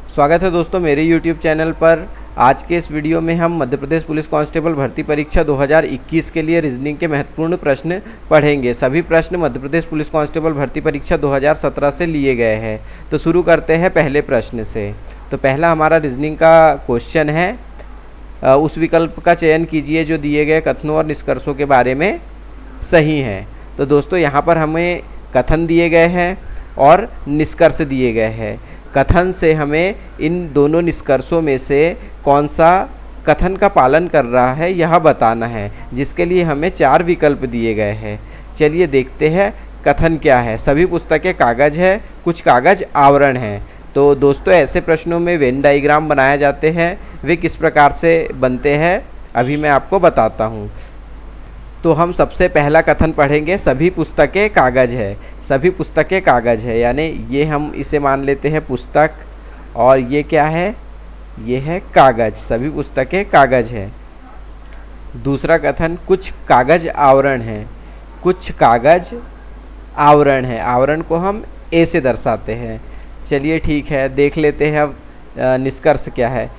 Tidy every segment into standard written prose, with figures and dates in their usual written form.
स्वागत है दोस्तों मेरे YouTube चैनल पर। आज के इस वीडियो में हम मध्य प्रदेश पुलिस कांस्टेबल भर्ती परीक्षा 2021 के लिए रीजनिंग के महत्वपूर्ण प्रश्न पढ़ेंगे। सभी प्रश्न मध्य प्रदेश पुलिस कांस्टेबल भर्ती परीक्षा 2017 से लिए गए हैं। तो शुरू करते हैं पहले प्रश्न से। तो पहला हमारा रीजनिंग का क्वेश्चन है, उस विकल्प का चयन कीजिए जो दिए गए कथनों और निष्कर्षों के बारे में सही है। तो दोस्तों यहाँ पर हमें कथन दिए गए हैं और निष्कर्ष दिए गए हैं। कथन से हमें इन दोनों निष्कर्षों में से कौन सा कथन का पालन कर रहा है यह बताना है, जिसके लिए हमें 4 विकल्प दिए गए हैं। चलिए देखते हैं कथन क्या है। सभी पुस्तकें कागज है, कुछ कागज आवरण है। तो दोस्तों ऐसे प्रश्नों में वेन डायग्राम बनाए जाते हैं। वे किस प्रकार से बनते हैं अभी मैं आपको बताता हूँ। तो हम सबसे पहला कथन पढ़ेंगे, सभी पुस्तकें कागज है। सभी पुस्तकें कागज है यानी ये हम इसे मान लेते हैं पुस्तक, और ये क्या है, ये है कागज। सभी पुस्तकें कागज है। दूसरा कथन, कुछ कागज आवरण है। कुछ कागज आवरण है। आवरण को हम ए से दर्शाते हैं। चलिए ठीक है, देख लेते हैं अब निष्कर्ष क्या है।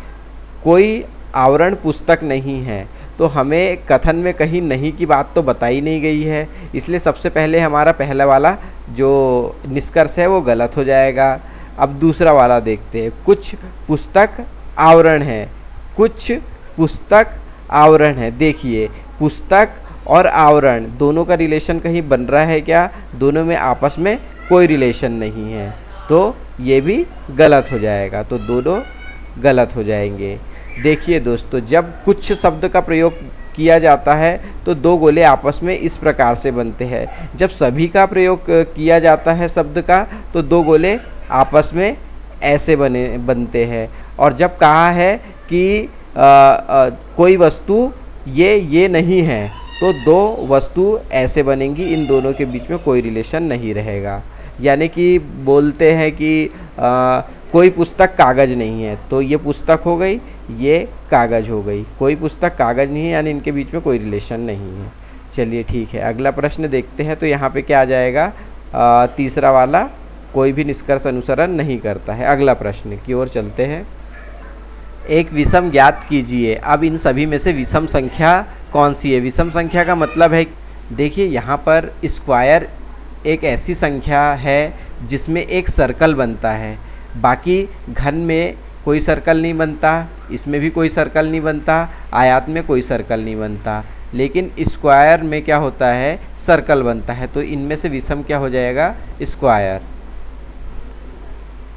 कोई आवरण पुस्तक नहीं है। तो हमें कथन में कहीं नहीं की बात तो बताई नहीं गई है, इसलिए सबसे पहले हमारा पहला वाला जो निष्कर्ष है वो गलत हो जाएगा। अब दूसरा वाला देखते हैं, कुछ पुस्तक आवरण है। कुछ पुस्तक आवरण है। देखिए पुस्तक और आवरण दोनों का रिलेशन कहीं बन रहा है क्या? दोनों में आपस में कोई रिलेशन नहीं है, तो ये भी गलत हो जाएगा। तो दोनों गलत हो जाएंगे। देखिए दोस्तों, जब कुछ शब्द का प्रयोग किया जाता है तो दो गोले आपस में इस प्रकार से बनते हैं। जब सभी का प्रयोग किया जाता है शब्द का तो दो गोले आपस में ऐसे बनते हैं। और जब कहा है कि कोई वस्तु ये नहीं है तो दो वस्तु ऐसे बनेंगी। इन दोनों के बीच में कोई रिलेशन नहीं रहेगा। यानी कि बोलते हैं कि कोई पुस्तक कागज नहीं है, तो ये पुस्तक हो गई, ये कागज हो गई। कोई पुस्तक कागज नहीं है यानी इनके बीच में कोई रिलेशन नहीं है। चलिए ठीक है, अगला प्रश्न देखते हैं। तो यहाँ पे क्या आ जाएगा? तीसरा वाला, कोई भी निष्कर्ष अनुसरण नहीं करता है। अगला प्रश्न की ओर चलते हैं। एक विषम ज्ञात कीजिए। अब इन सभी में से विषम संख्या कौन सी है? विषम संख्या का मतलब है, देखिए यहाँ पर स्क्वायर एक ऐसी संख्या है जिसमें एक सर्कल बनता है। बाकी घन में कोई सर्कल नहीं बनता, इसमें भी कोई सर्कल नहीं बनता, आयत में कोई सर्कल नहीं बनता, लेकिन स्क्वायर में क्या होता है, सर्कल बनता है। तो इनमें से विषम क्या हो जाएगा? स्क्वायर।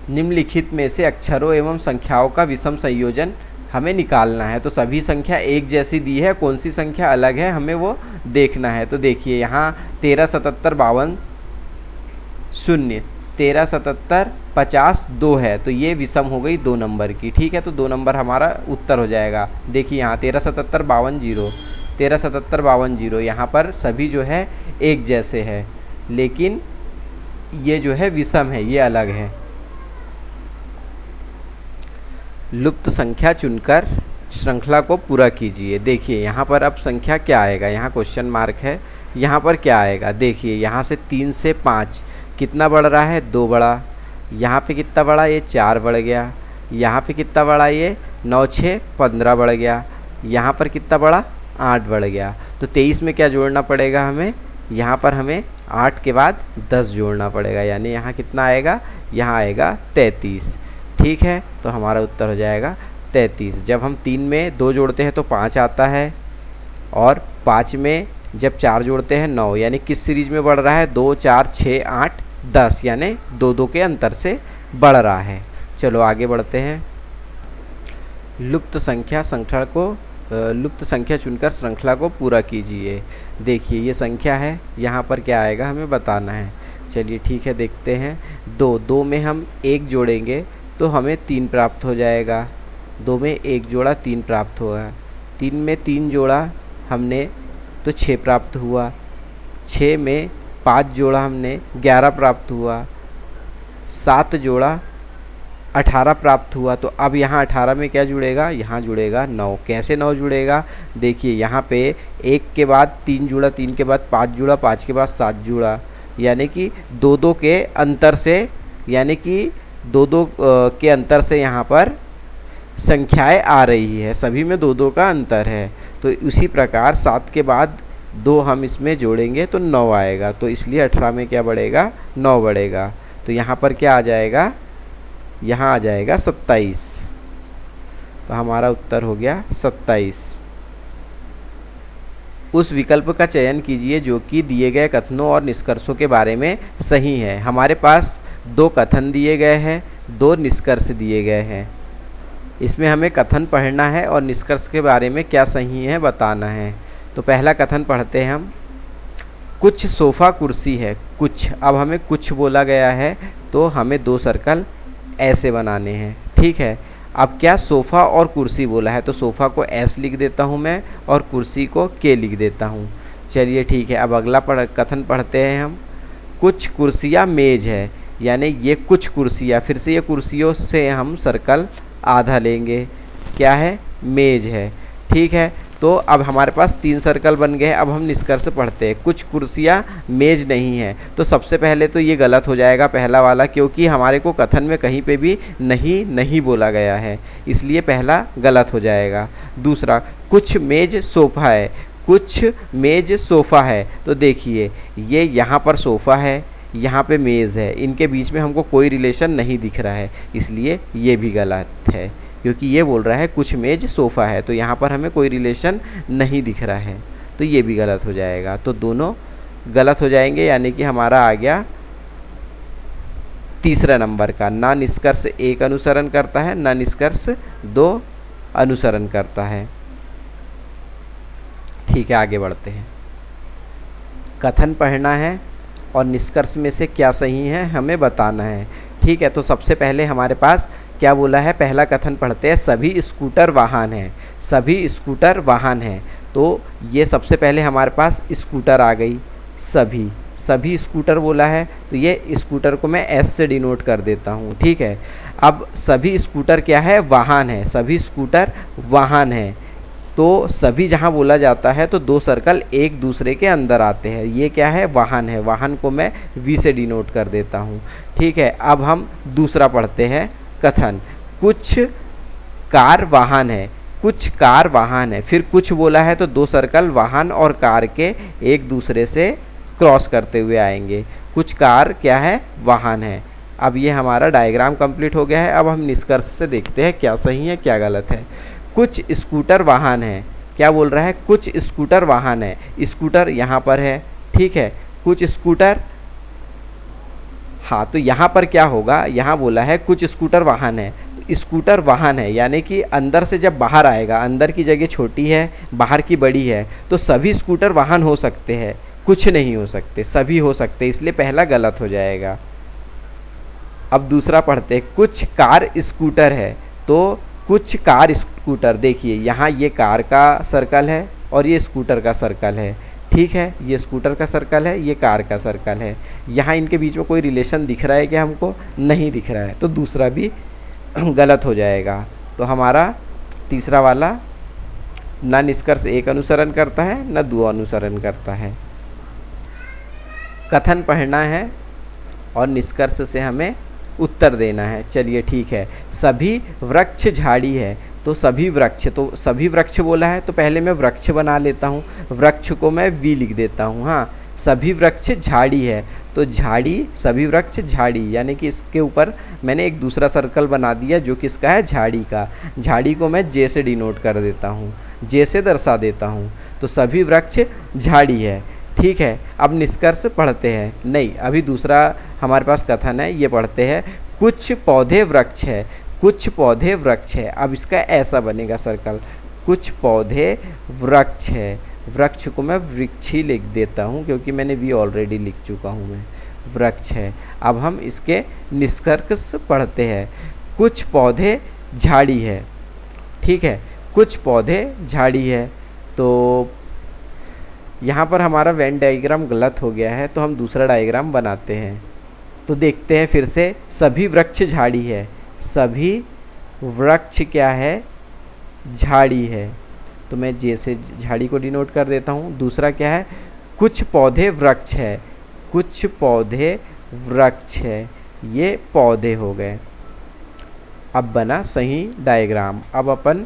निम्नलिखित में से अक्षरों एवं संख्याओं का विषम संयोजन हमें निकालना है। तो सभी संख्या एक जैसी दी है, कौन सी संख्या अलग है हमें वो देखना है। तो देखिए यहाँ 13, 77, 52, 0, 13, 77, 50, 2 है, तो ये विषम हो गई 2 नंबर की। ठीक है, तो 2 नंबर हमारा उत्तर हो जाएगा। देखिए यहाँ 13, 77, 52, 0, 13, 77, 52, 0, यहाँ पर सभी जो है एक जैसे है, लेकिन ये जो है विषम है, ये अलग है। लुप्त संख्या चुनकर श्रृंखला को पूरा कीजिए। देखिए यहाँ पर अब संख्या क्या आएगा, यहाँ क्वेश्चन मार्क है। यहाँ पर क्या आएगा? देखिए यहाँ से 3 से 5 कितना बढ़ रहा है? 2 बढ़ा। यहाँ पे कितना बढ़ा? ये 4 बढ़ गया। यहाँ पे कितना बढ़ा? ये 9, 6, 15 बढ़ गया। यहाँ पर कितना बढ़ा? 8 बढ़ गया। तो 23 में क्या जोड़ना पड़ेगा हमें? यहाँ पर हमें 8 के बाद 10 जोड़ना पड़ेगा, यानी यहाँ कितना आएगा? यहाँ आएगा 33। ठीक है, तो हमारा उत्तर हो जाएगा 33। जब हम 3 में 2 जोड़ते हैं तो 5 आता है, और 5 में जब 4 जोड़ते हैं 9, यानी किस सीरीज में बढ़ रहा है? 2, 4, 6, 8, 10, यानी 2-2 के अंतर से बढ़ रहा है। चलो आगे बढ़ते हैं। लुप्त संख्या चुनकर श्रृंखला को पूरा कीजिए। देखिए ये संख्या है, यहाँ पर क्या आएगा हमें बताना है। चलिए ठीक है, देखते हैं। 2 में हम 1 जोड़ेंगे तो हमें 3 प्राप्त हो जाएगा। 2 में 1 जोड़ा 3 प्राप्त होगा। 3 में 3 जोड़ा हमने तो 6 प्राप्त हुआ। 6 में 5 जोड़ा हमने 11 प्राप्त हुआ। 7 जोड़ा 18 प्राप्त हुआ। तो अब यहाँ 18 में क्या जुड़ेगा? यहाँ जुड़ेगा 9। कैसे 9 जुड़ेगा? देखिए यहाँ पे 1 के बाद 3 जुड़ा, 3 के बाद 5 जुड़ा, 5 के बाद 7 जुड़ा, यानी कि 2-2 के अंतर से, यानी कि दो दो के अंतर से यहाँ पर संख्याएं आ रही है, सभी में दो दो का अंतर है। तो उसी प्रकार 7 के बाद 2 हम इसमें जोड़ेंगे तो 9 आएगा, तो इसलिए 18 में क्या बढ़ेगा, 9 बढ़ेगा। तो यहाँ पर क्या आ जाएगा, यहाँ आ जाएगा 27। तो हमारा उत्तर हो गया 27। उस विकल्प का चयन कीजिए जो कि दिए गए कथनों और निष्कर्षों के बारे में सही है। हमारे पास 2 कथन दिए गए हैं, 2 निष्कर्ष दिए गए हैं। इसमें हमें कथन पढ़ना है और निष्कर्ष के बारे में क्या सही है बताना है। तो पहला कथन पढ़ते हैं हम। कुछ सोफ़ा कुर्सी है, कुछ, अब हमें कुछ बोला गया है तो हमें 2 सर्कल ऐसे बनाने हैं, ठीक है। अब क्या सोफ़ा और कुर्सी बोला है, तो सोफ़ा को एस लिख देता हूँ मैं और कुर्सी को के लिख देता हूँ। चलिए ठीक है, अब अगला कथन पढ़ते हैं हम। कुछ कुर्सियाँ मेज है, यानी ये कुछ कुर्सियाँ, फिर से ये कुर्सियों से हम सर्कल आधा लेंगे, क्या है, मेज है, ठीक है। तो अब हमारे पास 3 सर्कल बन गए। अब हम निष्कर्ष पढ़ते हैं। कुछ कुर्सियाँ मेज नहीं है, तो सबसे पहले तो ये गलत हो जाएगा पहला वाला, क्योंकि हमारे को कथन में कहीं पे भी नहीं बोला गया है, इसलिए पहला गलत हो जाएगा। दूसरा, कुछ मेज सोफ़ा है, कुछ मेज सोफ़ा है, तो देखिए ये यहाँ पर सोफ़ा है, यहाँ पे मेज़ है, इनके बीच में हमको कोई रिलेशन नहीं दिख रहा है, इसलिए ये भी गलत है, क्योंकि ये बोल रहा है कुछ मेज सोफ़ा है, तो यहाँ पर हमें कोई रिलेशन नहीं दिख रहा है, तो ये भी गलत हो जाएगा। तो दोनों गलत हो जाएंगे, यानी कि हमारा आ गया तीसरा नंबर का। ना निष्कर्ष 1 अनुसरण करता है, ना निष्कर्ष 2 अनुसरण करता है। ठीक है, आगे बढ़ते हैं। कथन पढ़ना है और निष्कर्ष में से क्या सही है हमें बताना है, ठीक है। तो सबसे पहले हमारे पास क्या बोला है, पहला कथन पढ़ते हैं। सभी स्कूटर वाहन हैं, सभी स्कूटर वाहन हैं, तो ये सबसे पहले हमारे पास स्कूटर आ गई। सभी स्कूटर बोला है, तो ये स्कूटर को मैं एस से डिनोट कर देता हूँ, ठीक है। अब सभी स्कूटर क्या है, वाहन है, सभी स्कूटर वाहन है, तो सभी जहाँ बोला जाता है तो 2 सर्कल एक दूसरे के अंदर आते हैं। ये क्या है, वाहन है, वाहन को मैं वी से डिनोट कर देता हूँ, ठीक है। अब हम दूसरा पढ़ते हैं कथन। कुछ कार वाहन है, कुछ कार वाहन है, फिर कुछ बोला है तो 2 सर्कल वाहन और कार के एक दूसरे से क्रॉस करते हुए आएंगे। कुछ कार क्या है, वाहन है। अब ये हमारा डायग्राम कंप्लीट हो गया है। अब हम निष्कर्ष से देखते हैं क्या सही है क्या गलत है। कुछ स्कूटर वाहन है, क्या बोल रहा है, कुछ स्कूटर वाहन है, स्कूटर यहाँ पर है, ठीक है। कुछ स्कूटर, हाँ, तो यहाँ पर क्या होगा, यहाँ बोला है कुछ स्कूटर वाहन है, तो स्कूटर वाहन है, यानी कि अंदर से जब बाहर आएगा, अंदर की जगह छोटी है, बाहर की बड़ी है, तो सभी स्कूटर वाहन हो सकते हैं, कुछ नहीं हो सकते, सभी हो सकते, इसलिए पहला गलत हो जाएगा। अब दूसरा पढ़ते, कुछ कार स्कूटर है, तो कुछ कार स्कूटर, देखिए यहाँ ये कार का सर्कल है और ये स्कूटर का सर्कल है, ठीक है। ये स्कूटर का सर्कल है, ये कार का सर्कल है। यहाँ इनके बीच में कोई रिलेशन दिख रहा है क्या, हमको नहीं दिख रहा है, तो दूसरा भी गलत हो जाएगा। तो हमारा तीसरा वाला ना निष्कर्ष 1 अनुसरण करता है, ना 2 अनुसरण करता है। कथन पढ़ना है और निष्कर्ष से हमें उत्तर देना है। चलिए ठीक है। सभी वृक्ष झाड़ी है, तो सभी वृक्ष, तो सभी वृक्ष बोला है तो पहले मैं वृक्ष बना लेता हूँ, वृक्ष को मैं वी लिख देता हूँ। हाँ, सभी वृक्ष झाड़ी है, तो झाड़ी, सभी वृक्ष झाड़ी, यानी कि इसके ऊपर मैंने एक दूसरा सर्कल बना दिया जो किसका है, झाड़ी का। झाड़ी को मैं जे से डिनोट कर देता हूँ, जे से दर्शा देता हूँ। तो सभी वृक्ष झाड़ी है, ठीक है। अब निष्कर्ष पढ़ते हैं, नहीं, अभी दूसरा हमारे पास कथन है, ये पढ़ते हैं। कुछ पौधे वृक्ष है, कुछ पौधे वृक्ष है, अब इसका ऐसा बनेगा सर्कल, कुछ पौधे वृक्ष है, वृक्ष को मैं वृक्ष ही लिख देता हूँ क्योंकि मैंने वी ऑलरेडी लिख चुका हूँ मैं, वृक्ष है। अब हम इसके निष्कर्ष पढ़ते हैं। कुछ पौधे झाड़ी है, ठीक है, कुछ पौधे झाड़ी है, तो यहाँ पर हमारा वेन डायग्राम गलत हो गया है, तो हम दूसरा डायग्राम बनाते हैं। तो देखते हैं फिर से, सभी वृक्ष झाड़ी है, सभी वृक्ष क्या है, झाड़ी है, तो मैं जैसे झाड़ी को डिनोट कर देता हूँ। दूसरा क्या है, कुछ पौधे वृक्ष है, कुछ पौधे वृक्ष है, ये पौधे हो गए, अब बना सही डायग्राम। अब अपन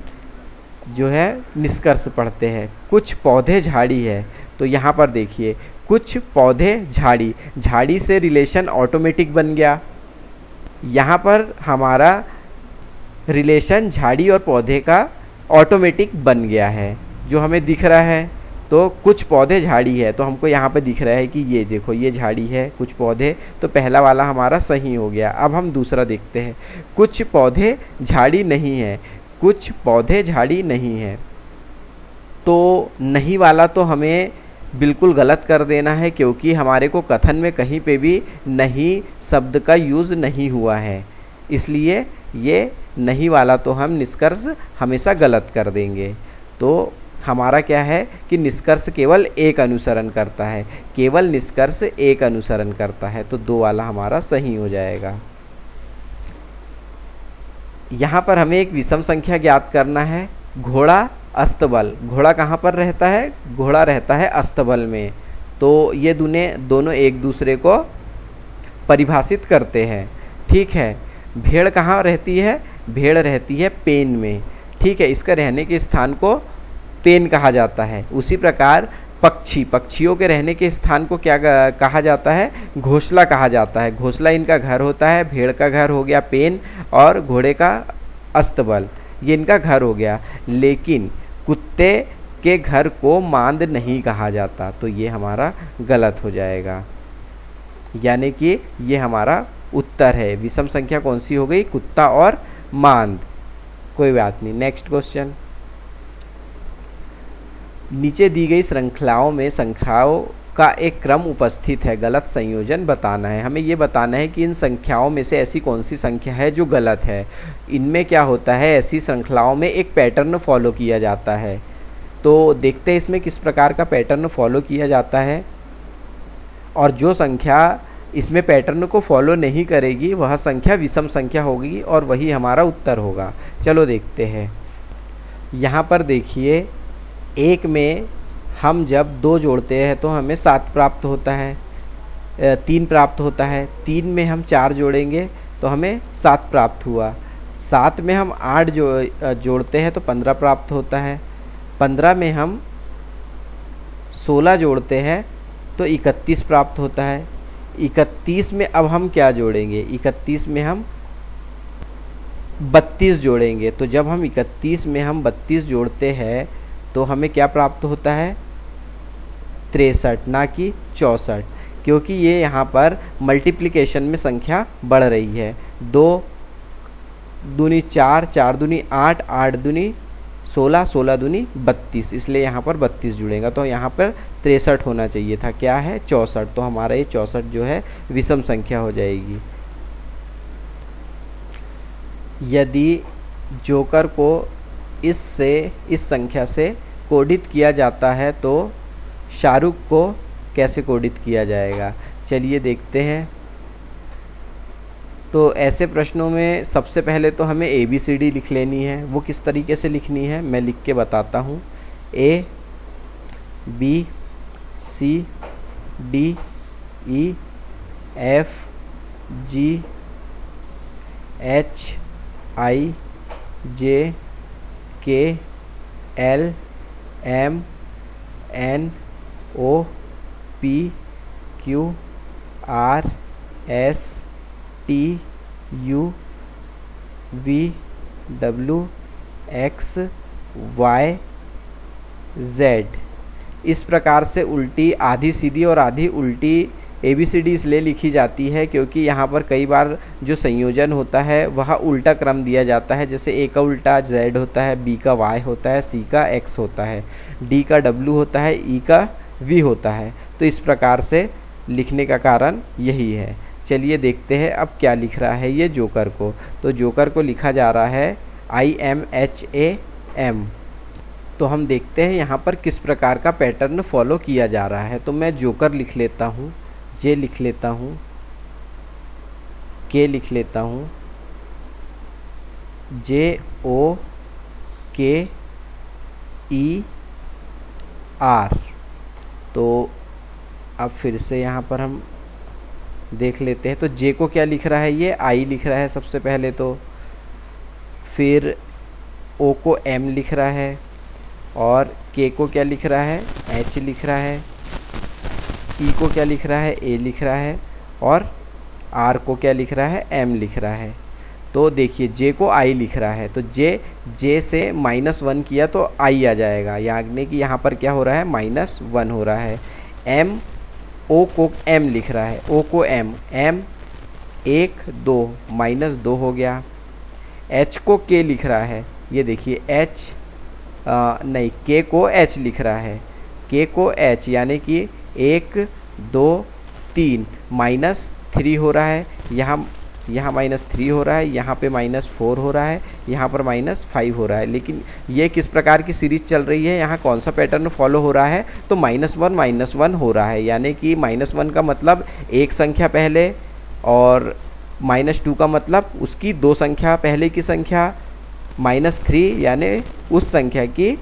जो है निष्कर्ष पढ़ते हैं। कुछ पौधे झाड़ी है, तो यहाँ पर देखिए कुछ पौधे झाड़ी, झाड़ी से रिलेशन ऑटोमेटिक बन गया। यहाँ पर हमारा रिलेशन झाड़ी और पौधे का ऑटोमेटिक बन गया है जो हमें दिख रहा है। तो कुछ पौधे झाड़ी है, तो हमको यहाँ पे दिख रहा है कि ये देखो ये झाड़ी है, कुछ पौधे, तो पहला वाला हमारा सही हो गया। अब हम दूसरा देखते हैं। कुछ पौधे झाड़ी नहीं है, कुछ पौधे झाड़ी नहीं है, तो नहीं वाला तो हमें बिल्कुल गलत कर देना है, क्योंकि हमारे को कथन में कहीं पे भी नहीं शब्द का यूज़ नहीं हुआ है, इसलिए ये नहीं वाला तो हम निष्कर्ष हमेशा गलत कर देंगे। तो हमारा क्या है कि निष्कर्ष केवल एक अनुसरण करता है, केवल निष्कर्ष एक अनुसरण करता है, तो 2 वाला हमारा सही हो जाएगा। यहाँ पर हमें एक विषम संख्या ज्ञात करना है। घोड़ा अस्तबल, घोड़ा कहाँ पर रहता है? घोड़ा रहता है अस्तबल में, तो ये दोनों एक दूसरे को परिभाषित करते हैं। ठीक है। भेड़ कहाँ रहती है? भेड़ रहती है पेन में। ठीक है, इसका रहने के स्थान को पेन कहा जाता है। उसी प्रकार पक्षी, पक्षियों के रहने के स्थान को क्या कहा जाता है? घोंसला कहा जाता है। घोंसला इनका घर होता है। भेड़ का घर हो गया पेन और घोड़े का अस्तबल, ये इनका घर हो गया। लेकिन कुत्ते के घर को मांद नहीं कहा जाता, तो ये हमारा गलत हो जाएगा, यानी कि ये हमारा उत्तर है। विषम संख्या कौन सी हो गई? कुत्ता और मांद। कोई बात नहीं। Next question. नीचे दी गई श्रृंखलाओं में संख्याओं का एक क्रम उपस्थित है, गलत संयोजन बताना है। हमें ये बताना है कि इन संख्याओं में से ऐसी कौन सी संख्या है जो गलत है। इनमें क्या होता है, ऐसी श्रृंखलाओं में एक पैटर्न फॉलो किया जाता है। तो देखते हैं इसमें किस प्रकार का पैटर्न फॉलो किया जाता है, और जो संख्या इसमें पैटर्न को फॉलो नहीं करेगी वह संख्या विषम संख्या होगी और वही हमारा उत्तर होगा। चलो देखते हैं। यहाँ पर देखिए, 1 में हम जब 2 जोड़ते हैं तो हमें 7 प्राप्त होता है, 3 प्राप्त होता है। 3 में हम 4 जोड़ेंगे तो हमें 7 प्राप्त हुआ। 7 में हम 8 जोड़ते हैं तो 15 प्राप्त होता है। 15 में हम 16 जोड़ते हैं तो 31 प्राप्त होता है। 31 में अब हम क्या जोड़ेंगे? 31 में हम 32 जोड़ेंगे। तो जब हम 31 में हम 32 जोड़ते हैं तो हमें क्या प्राप्त होता है? 63, ना कि 64, क्योंकि ये यहाँ पर मल्टीप्लिकेशन में संख्या बढ़ रही है। 2 दूनी 4, 4 दूनी 8, 8 दूनी 16, 16 दूनी 32, इसलिए यहाँ पर 32 जुड़ेगा। तो यहाँ पर 63 होना चाहिए था, क्या है? 64। तो हमारा ये 64 जो है विषम संख्या हो जाएगी। यदि जोकर को इस संख्या से कोडित किया जाता है तो शाहरुख को कैसे कोडित किया जाएगा? चलिए देखते हैं। तो ऐसे प्रश्नों में सबसे पहले तो हमें ABCD लिख लेनी है। वो किस तरीके से लिखनी है मैं लिख के बताता हूँ। A B C D E F G H I J K L M N O P Q R S T U V W X Y Z। इस प्रकार से उल्टी, आधी सीधी और आधी उल्टी ABCD इसलिए लिखी जाती है क्योंकि यहाँ पर कई बार जो संयोजन होता है वह उल्टा क्रम दिया जाता है। जैसे A का उल्टा Z होता है, B का Y होता है, C का X होता है, D का W होता है, E का V होता है। तो इस प्रकार से लिखने का कारण यही है। चलिए देखते हैं अब क्या लिख रहा है ये जोकर को। तो जोकर को लिखा जा रहा है IMHAM। तो हम देखते हैं यहाँ पर किस प्रकार का पैटर्न फॉलो किया जा रहा है। तो मैं जोकर लिख लेता हूँ, J लिख लेता हूँ, K लिख लेता हूँ, JOKER। तो अब फिर से यहाँ पर हम देख लेते हैं। तो J को क्या लिख रहा है? ये I लिख रहा है सबसे पहले। तो फिर ओ को m लिख रहा है, और k को क्या लिख रहा है, h लिख रहा है, e को क्या लिख रहा है, a लिख रहा है, और r को क्या लिख रहा है, m लिख रहा है। तो देखिए j को i लिख रहा है, तो j से -1 किया तो i आ जाएगा, यानी कि यहाँ पर क्या हो रहा है, -1 हो रहा है। m o को m लिख रहा है, o को m 1 2 -2 हो गया। h को k लिख रहा है, ये देखिए h नहीं, k को h लिख रहा है, k को h यानी कि 1 2 3 -3 हो रहा है, यहाँ -3 हो रहा है, यहाँ पे -4 हो रहा है, यहाँ पर -5 हो रहा है। लेकिन ये किस प्रकार की सीरीज चल रही है, यहाँ कौन सा पैटर्न फॉलो हो रहा है, तो -1 हो रहा है, यानी कि -1 का मतलब एक संख्या पहले, और -2 का मतलब उसकी दो संख्या पहले की संख्या, -3 यानी उस संख्या की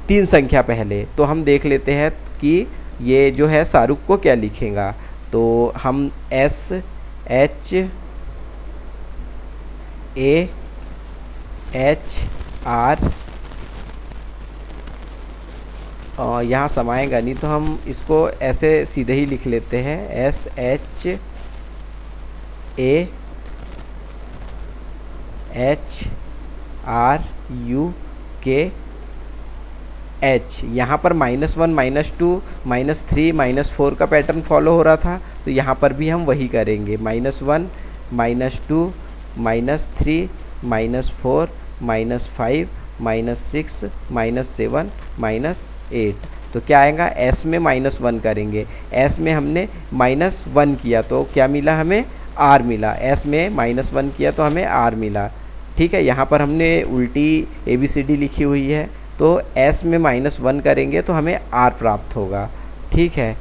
3 संख्या पहले। तो हम देख लेते हैं कि ये जो है शाहरुख को क्या लिखेगा, तो हम SHARUKH यहाँ समाएगा नहीं, तो हम इसको ऐसे सीधे ही लिख लेते हैं, SHARUKH। यहाँ पर -1 -2 -3 -4 का पैटर्न फॉलो हो रहा था, तो यहाँ पर भी हम वही करेंगे, -1 -2 -3 -4 -5 -6 -7 -8। तो क्या आएगा, S में -1 करेंगे, S में हमने -1 किया तो क्या मिला, हमें R मिला, S में -1 किया तो हमें R मिला। ठीक है, यहाँ पर हमने उल्टी ABCD लिखी हुई है, तो S में -1 करेंगे तो हमें R प्राप्त होगा। ठीक है,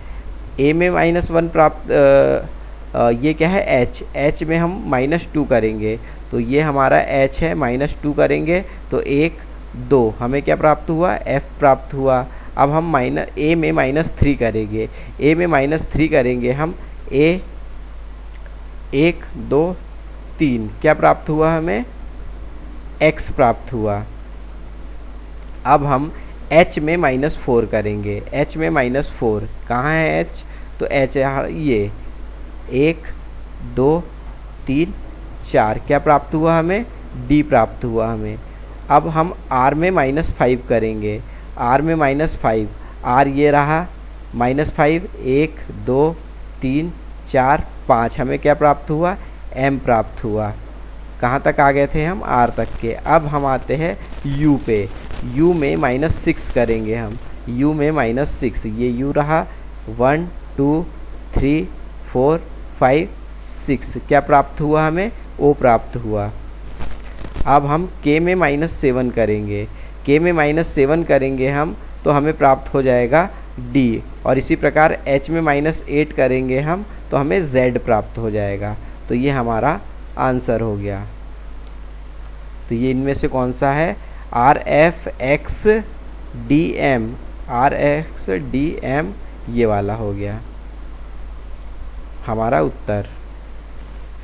A में -1 प्राप्त ये क्या है, H में हम -2 करेंगे, तो ये हमारा H है, -2 करेंगे तो 1 2 हमें क्या प्राप्त हुआ, F प्राप्त हुआ। अब हम A में -3 करेंगे, A में -3 करेंगे हम, A 1 2 3 क्या प्राप्त हुआ, हमें X प्राप्त हुआ। अब हम H में -4 करेंगे, H में -4 कहाँ है H, तो H ये 1 2 3 4 क्या प्राप्त हुआ, हमें D प्राप्त हुआ हमें। अब हम R में -5 करेंगे, R में -5, R ये रहा -5 1 2 3 4 5 हमें क्या प्राप्त हुआ, M प्राप्त हुआ। कहाँ तक आ गए थे हम, R तक के। अब हम आते हैं U पे, U में -6 करेंगे हम, U में -6, ये U रहा 1 2 3 4 5 6 क्या प्राप्त हुआ, हमें O प्राप्त हुआ। अब हम K में -7 करेंगे, K में -7 करेंगे हम तो हमें प्राप्त हो जाएगा D, और इसी प्रकार H में -8 करेंगे हम तो हमें Z प्राप्त हो जाएगा। तो ये हमारा आंसर हो गया। तो ये इनमें से कौन सा है, RFXDM, RXDM ये वाला हो गया हमारा उत्तर।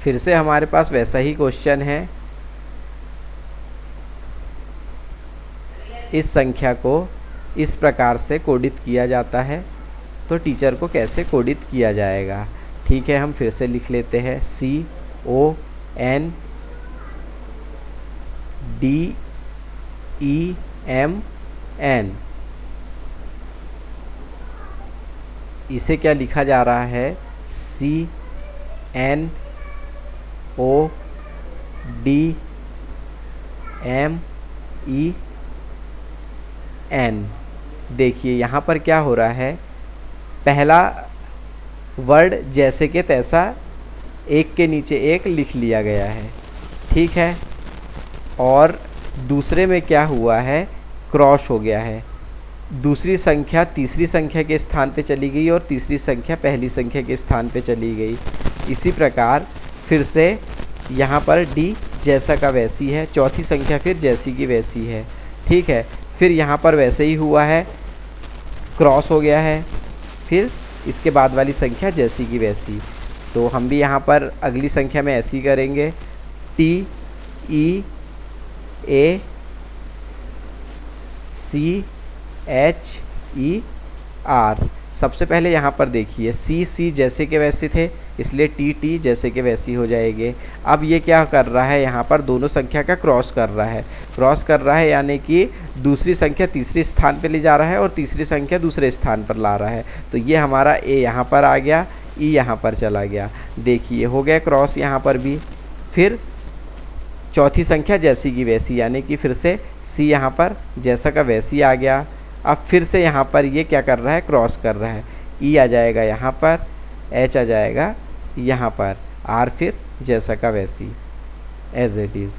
फिर से हमारे पास वैसा ही क्वेश्चन है, इस संख्या को इस प्रकार से कोडित किया जाता है, तो टीचर को कैसे कोडित किया जाएगा। ठीक है, हम फिर से लिख लेते हैं, CONDEMN। इसे क्या लिखा जा रहा है, CNODMEN। देखिए यहाँ पर क्या हो रहा है, पहला वर्ड जैसे के तैसा एक के नीचे एक लिख लिया गया है। ठीक है, और दूसरे में क्या हुआ है, क्रॉस हो गया है, दूसरी संख्या तीसरी संख्या के स्थान पे चली गई और तीसरी संख्या पहली संख्या के स्थान पे चली गई। इसी प्रकार फिर से यहाँ पर D जैसा का वैसी है, चौथी संख्या फिर जैसी की वैसी है। ठीक है, फिर यहाँ पर वैसे ही हुआ है, क्रॉस हो गया है, फिर इसके बाद वाली संख्या जैसी की वैसी। तो हम भी यहाँ पर अगली संख्या में ऐसी करेंगे, T ई ए सी एच ई आर। सबसे पहले यहाँ पर देखिए सी जैसे के वैसे थे, इसलिए टी जैसे के वैसी हो जाएंगे। अब ये क्या कर रहा है, यहाँ पर दोनों संख्या का क्रॉस कर रहा है, यानी कि दूसरी संख्या तीसरे स्थान पे ले जा रहा है और तीसरी संख्या दूसरे स्थान पर ला रहा है। तो ये हमारा ए यहाँ पर आ गया, ई यहाँ पर चला गया। देखिए हो गया क्रॉस यहाँ पर भी। फिर चौथी संख्या जैसी की वैसी, यानी कि फिर से सी यहाँ पर जैसा का वैसी आ गया। अब फिर से यहाँ पर ये क्या कर रहा है, क्रॉस कर रहा है। ई आ जाएगा यहाँ पर, एच आ जाएगा यहाँ पर, आर फिर जैसा का वैसी एज इट इज़।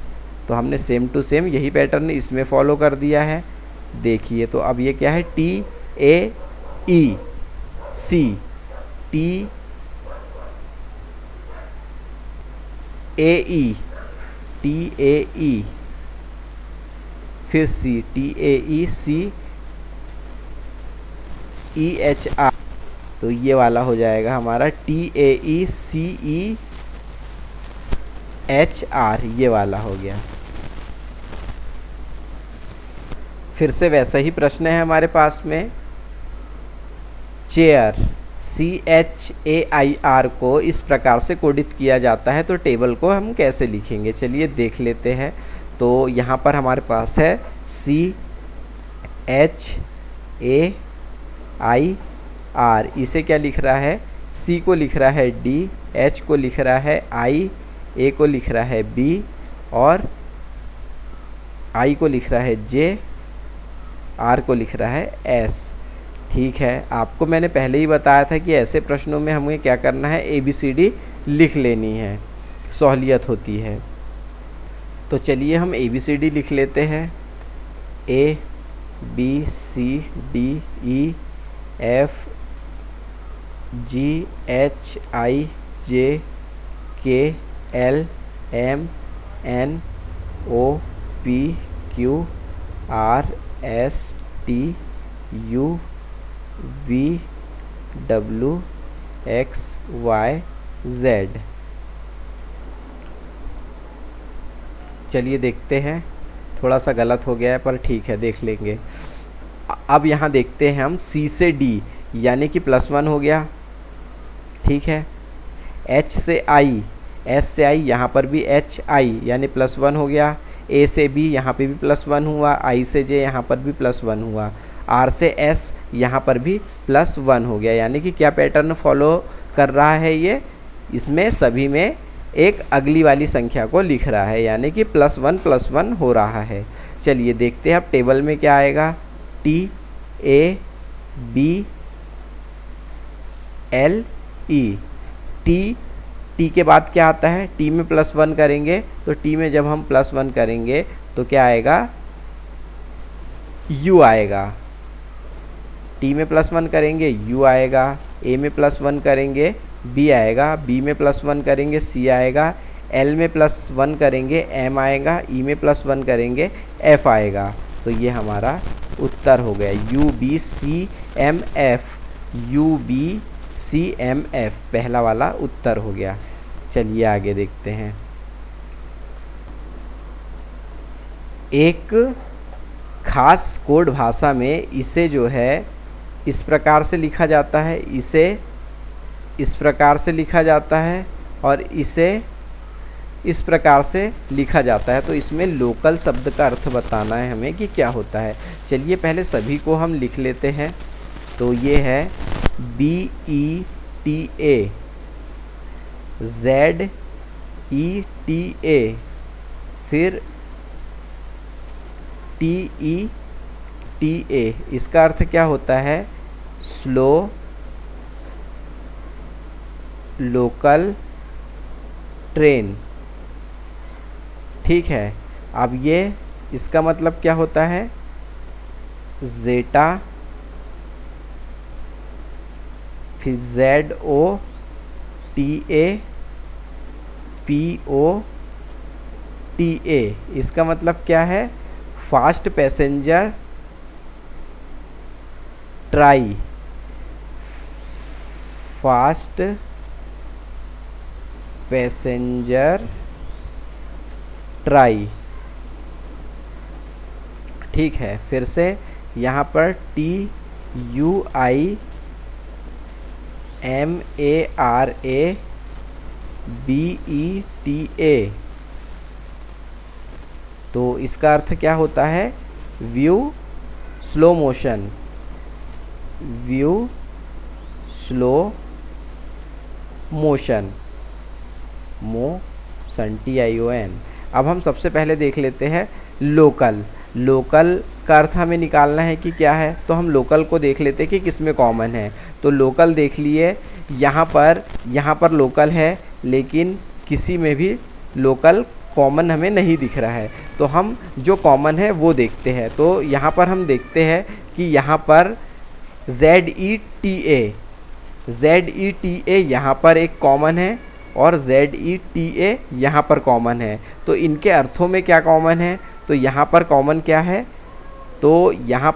तो हमने सेम टू सेम यही पैटर्न इसमें फॉलो कर दिया है। देखिए तो अब ये क्या है, T A E C, T A E, T A E, फिर C, T A E C E H R. तो ये वाला हो जाएगा हमारा T A E C E H R, ये वाला हो गया। फिर से वैसा ही प्रश्न है हमारे पास में। चेयर CHAIR को इस प्रकार से कोडित किया जाता है, तो टेबल को हम कैसे लिखेंगे, चलिए देख लेते हैं। तो यहाँ पर हमारे पास है CHAIR, इसे क्या लिख रहा है, C को लिख रहा है D, H को लिख रहा है I, A को लिख रहा है B और I को लिख रहा है J, R को लिख रहा है S। ठीक है, आपको मैंने पहले ही बताया था कि ऐसे प्रश्नों में हमें क्या करना है, ABCD लिख लेनी है, सहूलियत होती है। तो चलिए हम ABCD लिख लेते हैं। A B C D E F G H I J K L M N O P Q R S T U V W X Y Z। चलिए देखते हैं, थोड़ा सा गलत हो गया है पर ठीक है, देख लेंगे। अब यहाँ देखते हैं हम C से D, यानी कि +1 हो गया। ठीक है, H से I, S से I, यहाँ पर भी HI यानी +1 हो गया। A से B, यहाँ पे भी +1 हुआ। I से J, यहाँ पर भी +1 हुआ। R से S, यहाँ पर भी +1 हो गया। यानी कि क्या पैटर्न फॉलो कर रहा है ये, इसमें सभी में एक अगली वाली संख्या को लिख रहा है, यानी कि +1 हो रहा है। चलिए देखते हैं अब टेबल में क्या आएगा। T A B L E, T के बाद क्या आता है, T में +1 करेंगे, तो T में जब हम +1 करेंगे तो क्या आएगा, U आएगा। T में +1 करेंगे U आएगा, A में +1 करेंगे B आएगा, B में +1 करेंगे C आएगा, L में +1 करेंगे M आएगा, E में +1 करेंगे F आएगा। तो ये हमारा उत्तर हो गया UBCMF, UBCMF पहला वाला उत्तर हो गया। चलिए आगे देखते हैं। एक खास कोड भाषा में इसे जो है इस प्रकार से लिखा जाता है, इसे इस प्रकार से लिखा जाता है और इसे इस प्रकार से लिखा जाता है। तो इसमें लोकल शब्द का अर्थ बताना है हमें कि क्या होता है। चलिए पहले सभी को हम लिख लेते हैं। तो ये है BETA, ZETA, फिर TETA। इसका अर्थ क्या होता है, स्लो, लोकल ट्रेन। ठीक है, अब ये इसका मतलब क्या होता है, ज़ेटा, फिर ZOTAPOTA। इसका मतलब क्या है, fast passenger try, fast passenger try. ठीक है, फिर से यहाँ पर TUIMARABETA, तो इसका अर्थ क्या होता है? View slow motion, view slow motion, motion TION। अब हम सबसे पहले देख लेते हैं लोकल। लोकल का अर्थ हमें निकालना है कि क्या है, तो हम लोकल को देख लेते हैं कि किस में कॉमन है। तो लोकल देख लिए, यहाँ पर लोकल है, लेकिन किसी में भी लोकल कॉमन हमें नहीं दिख रहा है, तो हम जो कॉमन है वो देखते हैं। तो यहाँ पर हम देखते हैं कि यहाँ पर ZETA यहाँ पर एक कॉमन है और ZETA यहाँ पर कॉमन है। तो इनके अर्थों में क्या कॉमन है? तो यहाँ पर कॉमन क्या है? तो यहाँ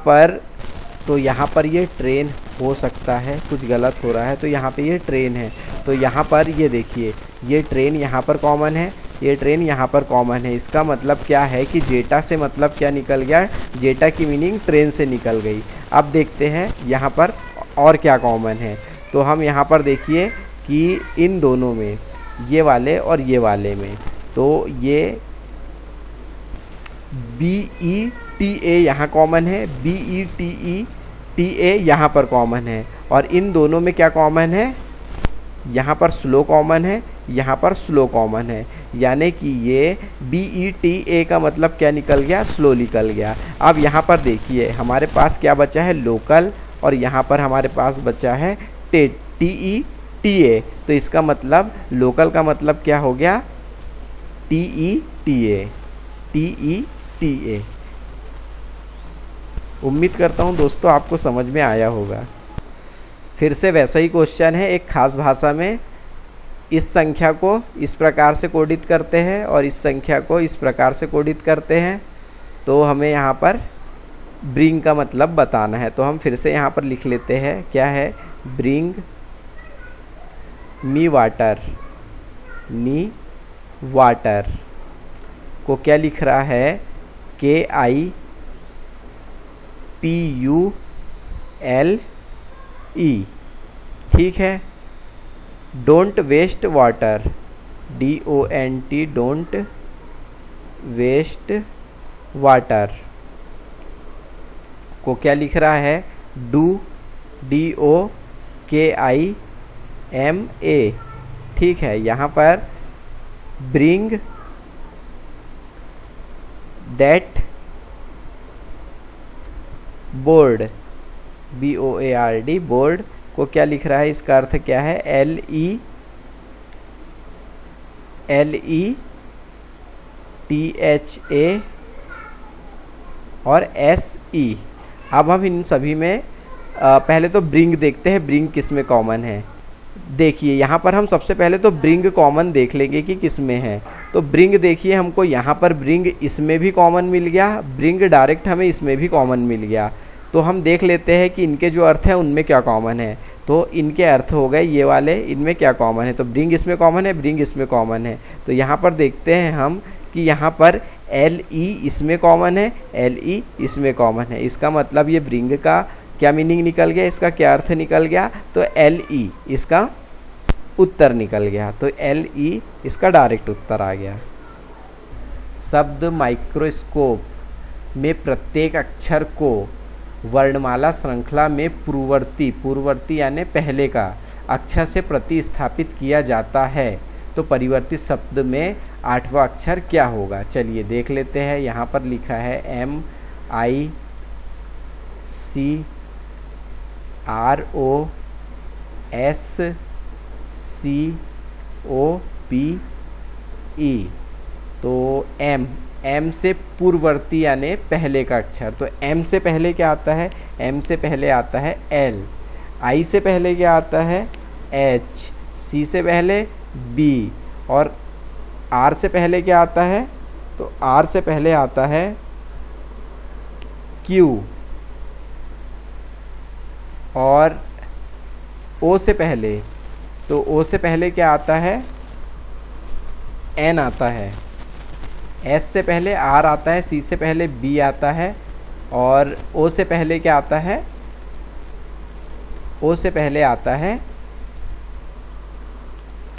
पर ये ट्रेन हो सकता है, कुछ गलत हो रहा है, तो यहाँ पे ये ट्रेन है। तो यहाँ पर ये देखिए, ये ट्रेन यहाँ पर कॉमन है, ये ट्रेन यहाँ पर कॉमन है। इसका मतलब क्या है कि जेटा से मतलब क्या निकल गया? जेटा की मीनिंग ट्रेन से निकल गई। अब देखते हैं यहाँ पर और क्या कॉमन है। तो हम यहाँ पर देखिए कि इन दोनों में, ये वाले और ये वाले में, तो ये BETA यहाँ कॉमन है, BETA यहाँ पर कॉमन है। और इन दोनों में क्या कॉमन है? यहाँ पर स्लो कॉमन है, यहाँ पर स्लो कॉमन है। यानी कि ये BETA का मतलब क्या निकल गया? स्लो निकल गया। अब यहाँ पर देखिए हमारे पास क्या बचा है? लोकल, और यहाँ पर हमारे पास बचा है TETA। तो इसका मतलब लोकल का मतलब क्या हो गया? TETA। उम्मीद करता हूँ दोस्तों आपको समझ में आया होगा। फिर से वैसा ही क्वेश्चन है एक खास भाषा में। इस संख्या को इस प्रकार से कोडित करते हैं और इस संख्या को इस प्रकार से कोडित करते हैं। तो हमें यहाँ पर ब्रिंग का मतलब बताना है। तो हम फिर से यहाँ पर लिख लेते हैं, क्या है? ब्रिंग मी वाटर को क्या लिख रहा है? KIPULE। ठीक है। Don't waste water, DONT, don't waste water को क्या लिख रहा है? DOKIMA। ठीक है, यहाँ पर bring that board, BOARD, board को क्या लिख रहा है? इसका अर्थ क्या है? LETHA और SE। अब हम इन सभी में पहले तो ब्रिंग देखते हैं, ब्रिंग किस में कॉमन है। देखिए यहाँ पर हम सबसे पहले तो ब्रिंग कॉमन देख लेंगे कि किस में है। तो ब्रिंग देखिए, हमको यहाँ पर ब्रिंग इसमें भी कॉमन मिल गया, ब्रिंग डायरेक्ट हमें इसमें भी कॉमन मिल गया। तो हम देख लेते हैं कि इनके जो अर्थ हैं उनमें क्या कॉमन है। तो इनके अर्थ हो गए ये वाले, इनमें क्या कॉमन है? तो ब्रिंग इसमें कॉमन है, ब्रिंग इसमें कॉमन है। तो यहाँ पर देखते हैं हम कि यहाँ पर LE इसमें कॉमन है, LE इसमें कॉमन है। इसका मतलब ये ब्रिंग का क्या मीनिंग निकल गया? इसका क्या अर्थ निकल गया? तो LE इसका उत्तर निकल गया। तो LE इसका डायरेक्ट उत्तर आ गया। शब्द माइक्रोस्कोप में प्रत्येक अक्षर को वर्णमाला श्रृंखला में पूर्ववर्ती यानी पहले का अक्षर से प्रतिस्थापित किया जाता है। तो परिवर्तित शब्द में 8वां अक्षर क्या होगा? चलिए देख लेते हैं। यहाँ पर लिखा है MICROSCOPE। तो M से पूर्ववर्ती यानी पहले का अक्षर। तो M से पहले क्या आता है? M से पहले आता है L। I से पहले क्या आता है? H। C से पहले B। और R से पहले क्या आता है? तो R से पहले आता है Q। और O से पहले, तो O से पहले क्या आता है? N आता है। एस से पहले आर आता है, सी से पहले बी आता है और ओ से पहले क्या आता है, ओ से पहले आता है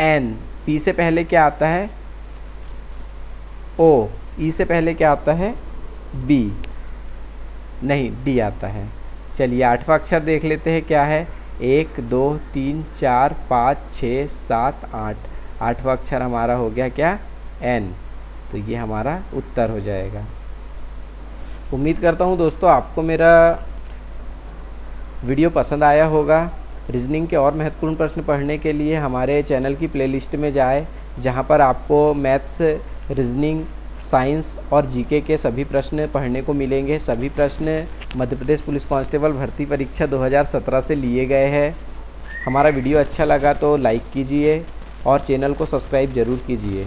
एन, पी से पहले क्या आता है ओ, ई से पहले क्या आता है बी, नहीं डी आता है। चलिए 8वां अक्षर देख लेते हैं क्या है। 1 2 3 4 5 6 7 8, 8वां अक्षर हमारा हो गया क्या एन, तो ये हमारा उत्तर हो जाएगा। उम्मीद करता हूँ दोस्तों आपको मेरा वीडियो पसंद आया होगा। रीजनिंग के और महत्वपूर्ण प्रश्न पढ़ने के लिए हमारे चैनल की प्लेलिस्ट में जाएं, जहाँ पर आपको मैथ्स, रीजनिंग, साइंस और जीके के सभी प्रश्न पढ़ने को मिलेंगे। सभी प्रश्न मध्य प्रदेश पुलिस कांस्टेबल भर्ती परीक्षा 2017 से लिए गए हैं। हमारा वीडियो अच्छा लगा तो लाइक कीजिए और चैनल को सब्सक्राइब ज़रूर कीजिए।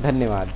धन्यवाद।